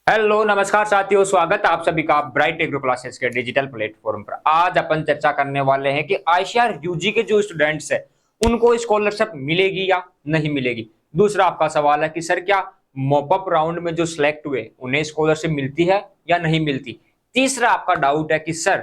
Hello नमस्कार साथियों, स्वागत है आप सभी का ब्राइट एग्रो क्लासेस के डिजिटल प्लेटफॉर्म पर। आज अपन चर्चा करने वाले हैं कि आईसीआर यूजी के जो स्टूडेंट्स हैं उनको स्कॉलरशिप मिलेगी या नहीं मिलेगी। दूसरा आपका सवाल है कि सर क्या मॉपअप राउंड में जो सिलेक्ट हुए उन्हें स्कॉलरशिप मिलती है या नहीं मिलती। तीसरा आपका डाउट है कि सर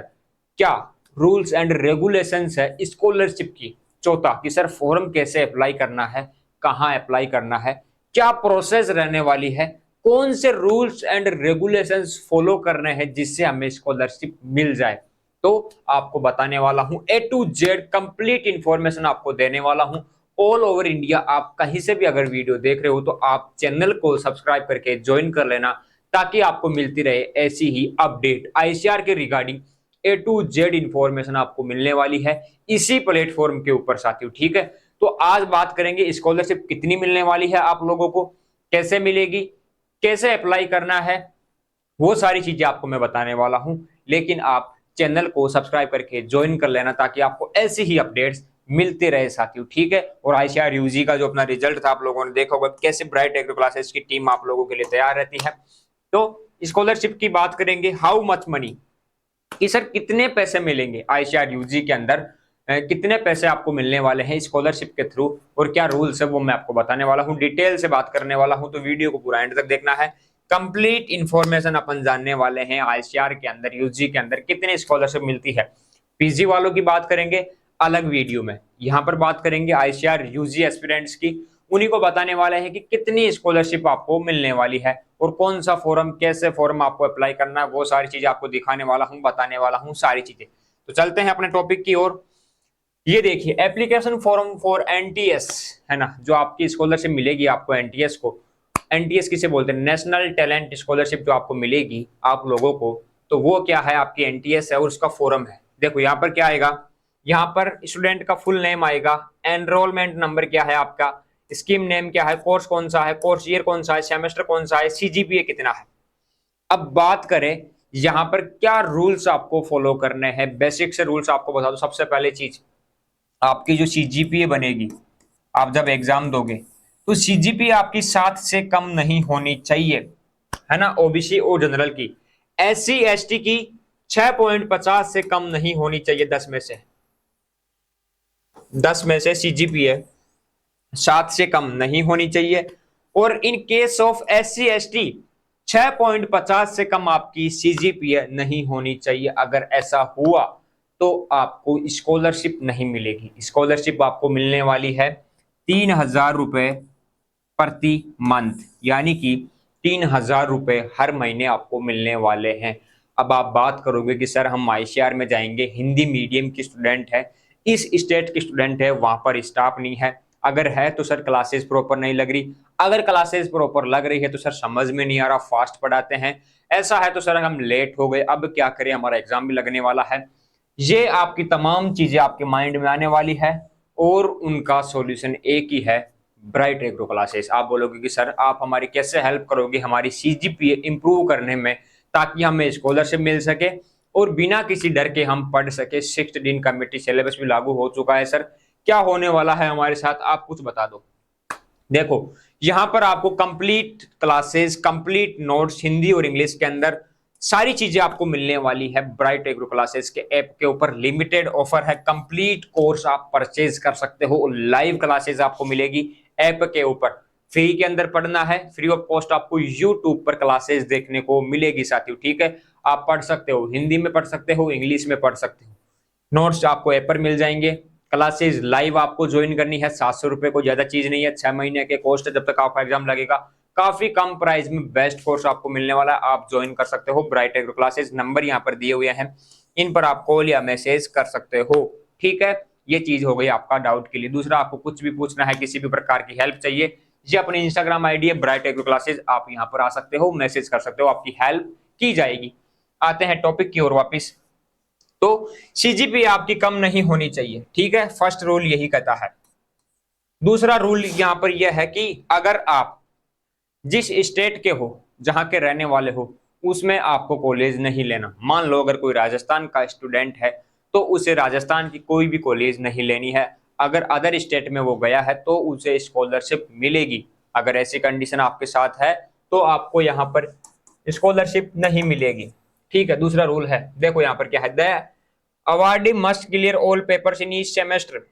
क्या रूल्स एंड रेगुलेशंस है स्कॉलरशिप की। चौथा कि सर फॉर्म कैसे अप्लाई करना है, कहाँ अप्लाई करना है, क्या प्रोसेस रहने वाली है, कौन से रूल्स एंड रेगुलेशंस फॉलो करने हैं जिससे हमें स्कॉलरशिप मिल जाए। तो आपको बताने वाला हूं ए टू जेड कंप्लीट इंफॉर्मेशन आपको देने वाला हूं। ऑल ओवर इंडिया आप कहीं से भी अगर वीडियो देख रहे हो तो आप चैनल को सब्सक्राइब करके ज्वाइन कर लेना, ताकि आपको मिलती रहे ऐसी ही अपडेट आईसीआर के regarding. A to Z information आपको मिलने वाली है इसी प्लेटफॉर्म के ऊपर साथियों, ठीक है। तो आज बात करेंगे स्कॉलरशिप कितनी मिलने वाली है आप लोगों को, कैसे मिलेगी, कैसे अप्लाई करना है, वो सारी चीजें आपको मैं बताने वाला हूं। लेकिन आप चैनल को सब्सक्राइब करके ज्वाइन कर लेना ताकि आपको ऐसी ही अपडेट्स मिलते रहे साथियों, ठीक है। और आईसीआर यूजी का जो अपना रिजल्ट था आप लोगों ने देखा होगा, कैसे ब्राइट एग्रो क्लासेस की टीम आप लोगों के लिए तैयार रहती है। तो स्कॉलरशिप की बात करेंगे, हाउ मच मनी, कि सर कितने पैसे मिलेंगे आईसीआर यूजी के अंदर, कितने पैसे आपको मिलने वाले हैं स्कॉलरशिप के थ्रू, और क्या रूल्स है वो मैं आपको बताने वाला हूं, डिटेल से बात करने वाला हूं। तो वीडियो को पूरा एंड तक देखना है। कंप्लीट इंफॉर्मेशन अपन जानने वाले हैं आईसीआर के अंदर, यूजी के अंदर कितनी स्कॉलरशिप मिलती है। पीजी वालों की बात करेंगे अलग वीडियो में, यहाँ पर बात करेंगे आईसीआर यूजी एस्पिरेंट्स की। उन्हीं को बताने वाले हैं कि कितनी स्कॉलरशिप आपको मिलने वाली है और कौन सा फॉर्म, कैसे फॉर्म आपको अप्लाई करना है, वो सारी चीजें आपको दिखाने वाला हूं, बताने वाला हूं सारी चीजें। तो चलते हैं अपने टॉपिक की ओर। ये देखिए एप्लीकेशन फॉर्म फॉर एनटीएस, है ना, जो आपकी स्कॉलरशिप मिलेगी आपको एनटीएस को। एनटीएस किसे बोलते हैं, नेशनल टैलेंट स्कॉलरशिप, जो आपको मिलेगी आप लोगों को। तो वो क्या है, आपकी एनटीएस है और उसका फॉर्म है। देखो यहाँ पर क्या आएगा, यहाँ पर स्टूडेंट का फुल नेम आएगा, एनरोलमेंट नंबर क्या है आपका, स्कीम नेम क्या है, कोर्स कौन सा है, कोर्स ईयर कौन सा है, सेमेस्टर कौन सा है, सीजीपीए कितना है। अब बात करें यहाँ पर क्या रूल्स आपको फॉलो करने हैं, बेसिक से रूल्स आपको बता दो। सबसे पहले चीज, आपकी जो सीजीपीए बनेगी, आप जब एग्जाम दोगे तो सीजीपीए आपकी 7 से कम नहीं होनी चाहिए, है ना। ओबीसी और जनरल की, एससी एसटी की 6.50 से कम नहीं होनी चाहिए, 10 में से सीजीपीए 7 से कम नहीं होनी चाहिए। और in case of SC ST 6.50 से कम आपकी सीजीपीए नहीं होनी चाहिए। अगर ऐसा हुआ तो आपको स्कॉलरशिप नहीं मिलेगी। स्कॉलरशिप आपको मिलने वाली है 3,000 रुपए प्रति मंथ, यानी कि 3,000 रुपए हर महीने आपको मिलने वाले हैं। अब आप बात करोगे कि सर हम आईसीआर में जाएंगे, हिंदी मीडियम की स्टूडेंट है, इस स्टेट की स्टूडेंट है, वहां पर स्टाफ नहीं है। अगर है तो सर क्लासेस प्रॉपर नहीं लग रही, अगर क्लासेस प्रॉपर लग रही है तो सर समझ में नहीं आ रहा, फास्ट पढ़ाते हैं, ऐसा है तो सर हम लेट हो गए, अब क्या करें, हमारा एग्जाम भी लगने वाला है। ये आपकी तमाम चीजें आपके माइंड में आने वाली है और उनका सॉल्यूशन एक ही है, ब्राइट एग्रो क्लासेस। आप बोलोगे कि सर आप हमारी कैसे हेल्प करोगे हमारी सीजीपीए इंप्रूव करने में, ताकि हमें स्कॉलरशिप मिल सके और बिना किसी डर के हम पढ़ सके। 6 दिन कमेटी सिलेबस भी लागू हो चुका है सर, क्या होने वाला है हमारे साथ, आप कुछ बता दो। देखो यहां पर आपको complete classes, complete notes Hindi और इंग्लिश के अंदर सारी चीजें आपको मिलने वाली है ब्राइट एग्रो क्लासेस के ऐप के ऊपर। लिमिटेड ऑफर है, कंप्लीट कोर्स आप परचेज कर सकते हो, लाइव क्लासेस आपको मिलेगी ऐप के ऊपर। फ्री के अंदर पढ़ना है, फ्री ऑफ कॉस्ट आपको यूट्यूब पर क्लासेस देखने को मिलेगी साथियों, ठीक है। आप पढ़ सकते हो, हिंदी में पढ़ सकते हो, इंग्लिश में पढ़ सकते हो, नोट्स आपको ऐप पर मिल जाएंगे। क्लासेस लाइव आपको ज्वाइन करनी है, 700 रुपए को ज्यादा चीज नहीं है, 6 महीने के कोर्स है, जब तक आपका एग्जाम लगेगा। काफी कम प्राइस में बेस्ट कोर्स आपको मिलने वाला है, आप ज्वाइन कर सकते हो ब्राइट एग्रो क्लासेस। नंबर यहाँ पर दिए हुए हैं, इन पर आप कॉल या मैसेज कर सकते हो, ठीक है। ये चीज हो गई आपका डाउट के लिए। दूसरा, आपको कुछ भी पूछना है, किसी भी प्रकार की हेल्प चाहिए, ये अपनी इंस्टाग्राम आईडी है ब्राइट एग्रो क्लासेस, आप यहाँ पर आ सकते हो, मैसेज कर सकते हो, आपकी हेल्प की जाएगी। आते हैं टॉपिक की ओर वापिस। तो सीजीपी आपकी कम नहीं होनी चाहिए, ठीक है, फर्स्ट रूल यही कहता है। दूसरा रूल यहां पर यह है कि अगर आप जिस स्टेट के हो, जहां के रहने वाले हो, उसमें आपको कॉलेज नहीं लेना। मान लो अगर कोई राजस्थान का स्टूडेंट है तो उसे राजस्थान की कोई भी कॉलेज नहीं लेनी है। अगर अदर स्टेट में वो गया है तो उसे स्कॉलरशिप मिलेगी। अगर ऐसी कंडीशन आपके साथ है तो आपको यहाँ पर स्कॉलरशिप नहीं मिलेगी। ठीक है, दूसरा रूल है, देखो यहाँ पर क्या है, the awardee must clear all papers in each semester.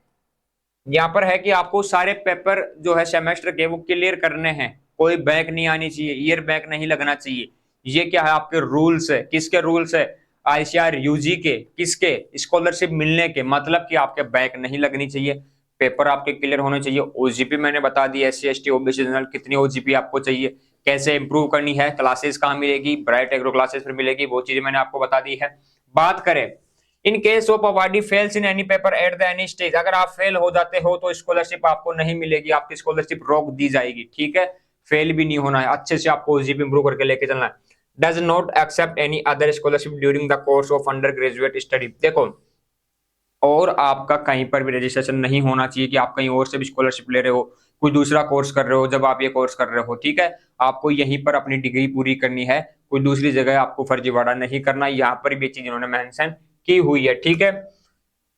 यहाँ पर है कि आपको सारे पेपर जो है सेमेस्टर के वो क्लियर करने हैं, कोई बैक नहीं आनी चाहिए, ईयर बैक नहीं लगना चाहिए। ये क्या है, आपके रूल्स है। किसके रूल्स है? आईसीआर यूजी के। किसके? स्कॉलरशिप मिलने के, मतलब कि आपके बैक नहीं लगनी चाहिए, पेपर आपके क्लियर होने चाहिए। ओजीपी मैंने बता दी, एससी एसटी ओबीसी जनरल कितनी ओजीपी आपको चाहिए, कैसे इंप्रूव करनी है, क्लासेस कहाँ मिलेगी, ब्राइट एग्रो क्लासेस पर मिलेगी, वो चीजें मैंने आपको बता दी है। बात करें in case of awardee fails in any paper at the any stage, अगर आप फेल हो जाते हो तो स्कॉलरशिप आपको नहीं मिलेगी, आपकी स्कॉलरशिप रोक दी जाएगी। ठीक है, फेल भी नहीं होना है, अच्छे से आपको ओजीपी इंप्रूव करके लेके चलना है। Does not accept any other scholarship during the course of under graduate study. देखो, और आपका कहीं पर भी रजिस्ट्रेशन नहीं होना चाहिए कि आप कहीं और से भी स्कॉलरशिप ले रहे हो, कोई दूसरा कोर्स कर रहे हो जब आप ये कोर्स कर रहे हो। ठीक है, आपको यहीं पर अपनी डिग्री पूरी करनी है, कोई दूसरी जगह आपको फर्जीवाड़ा नहीं करना। यहाँ पर भी चीज इन्होंने मेंशन की हुई है। ठीक है,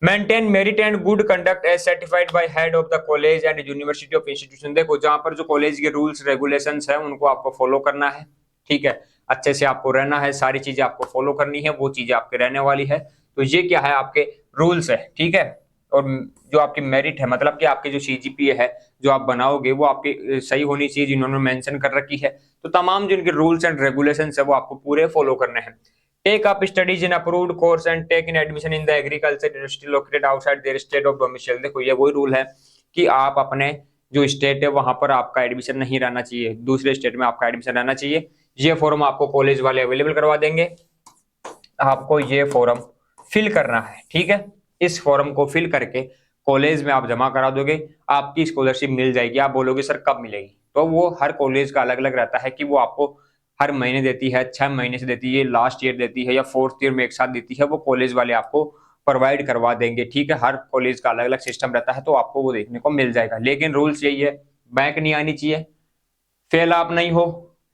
maintain merit and good conduct as certified by head of the college and university of institution. देखो, जहां पर जो कॉलेज के रूल्स रेगुलेशंस है उनको आपको फॉलो करना है। ठीक है, अच्छे से आपको रहना है, सारी चीजें आपको फॉलो करनी है, वो चीजें आपके रहने वाली है। तो ये क्या है, आपके रूल्स है। ठीक है, और जो आपकी मेरिट है, मतलब कि आपकी जो सीजीपीए है जो आप बनाओगे वो आपकी सही होनी चाहिए, जिन्होंने मेंशन कर रखी है। तो तमाम जो इनके रूल्स एंड रेगुलेशंस है वो आपको पूरे फॉलो करने हैं। Take up studies in approved course and take in admission in the agriculture university located outside their state of domicile. देखो, ये वही रूल है कि आप अपने जो स्टेट है वहां पर आपका एडमिशन नहीं रहना चाहिए, दूसरे स्टेट में आपका एडमिशन रहना चाहिए। ये फॉर्म आपको कॉलेज वाले अवेलेबल करवा देंगे, आपको ये फॉर्म फिल करना है। ठीक है, इस फॉर्म को फिल करके कॉलेज में आप जमा करा दोगे, आपकी स्कॉलरशिप मिल जाएगी। आप बोलोगे सर कब मिलेगी, तो वो हर कॉलेज का अलग अलग रहता है कि वो आपको हर महीने देती है, 6 महीने से देती है, लास्ट ईयर देती है, या फोर्थ ईयर में एक साथ देती है, वो कॉलेज वाले आपको प्रोवाइड करवा देंगे। ठीक है, हर कॉलेज का अलग अलग सिस्टम रहता है, तो आपको वो देखने को मिल जाएगा। लेकिन रूल्स यही है, बैंक नहीं आनी चाहिए, फेल आप नहीं हो,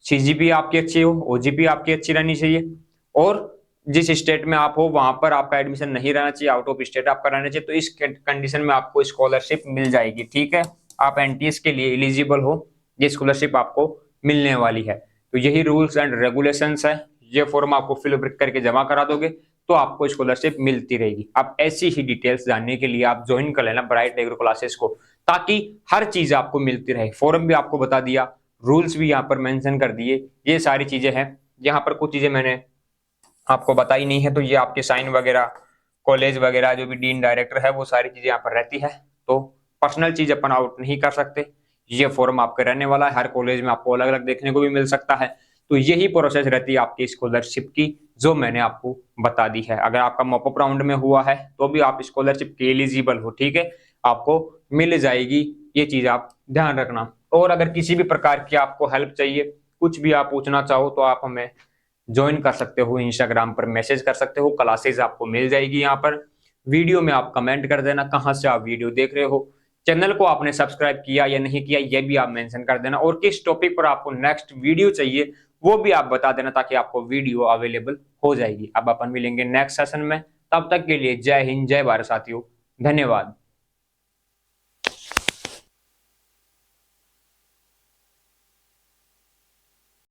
सीजीपी आपकी अच्छी हो, ओजीपी आपकी अच्छी रहनी चाहिए, और जिस स्टेट में आप हो वहां पर आपका एडमिशन नहीं रहना चाहिए, आउट ऑफ स्टेट आपका रहना चाहिए। तो इस कंडीशन में आपको स्कॉलरशिप मिल जाएगी। ठीक है, आप एनटीएस के लिए एलिजिबल हो, ये स्कॉलरशिप आपको मिलने वाली है। तो यही रूल्स एंड रेगुलेशंस है। ये फॉर्म आपको फिल करके जमा करा दोगे तो आपको स्कॉलरशिप मिलती रहेगी। अब ऐसी ही डिटेल्स जानने के लिए आप ज्वाइन कर लेना ब्राइट एग्रो क्लासेस को, ताकि हर चीज आपको मिलती रहे। फॉर्म भी आपको बता दिया, रूल्स भी यहाँ पर मेंशन कर दिए, ये सारी चीजें हैं। यहाँ पर कुछ चीजें मैंने आपको बताई नहीं है, तो ये आपके साइन वगैरह, कॉलेज वगैरह, जो भी डीन डायरेक्टर है, वो सारी चीजें यहाँ पर रहती है। तो पर्सनल चीज अपन आउट नहीं कर सकते। ये फॉर्म आपके रहने वाला है, हर कॉलेज में आपको अलग अलग देखने को भी मिल सकता है। तो यही प्रोसेस रहती है आपकी स्कॉलरशिप की, जो मैंने आपको बता दी है। अगर आपका मॉपअप राउंड में हुआ है तो भी आप स्कॉलरशिप के एलिजिबल हो। ठीक है, आपको मिल जाएगी, ये चीज आप ध्यान रखना। और अगर किसी भी प्रकार की आपको हेल्प चाहिए, कुछ भी आप पूछना चाहो, तो आप हमें ज्वाइन कर सकते हो, इंस्टाग्राम पर मैसेज कर सकते हो, क्लासेस आपको मिल जाएगी। यहाँ पर वीडियो में आप कमेंट कर देना कहाँ से आप वीडियो देख रहे हो, चैनल को आपने सब्सक्राइब किया या नहीं किया ये भी आप मेंशन कर देना, और किस टॉपिक पर आपको नेक्स्ट वीडियो चाहिए वो भी आप बता देना, ताकि आपको वीडियो अवेलेबल हो जाएगी। अब अपन मिलेंगे नेक्स्ट सेशन में, तब तक के लिए जय हिंद, जय भारत साथियों, धन्यवाद।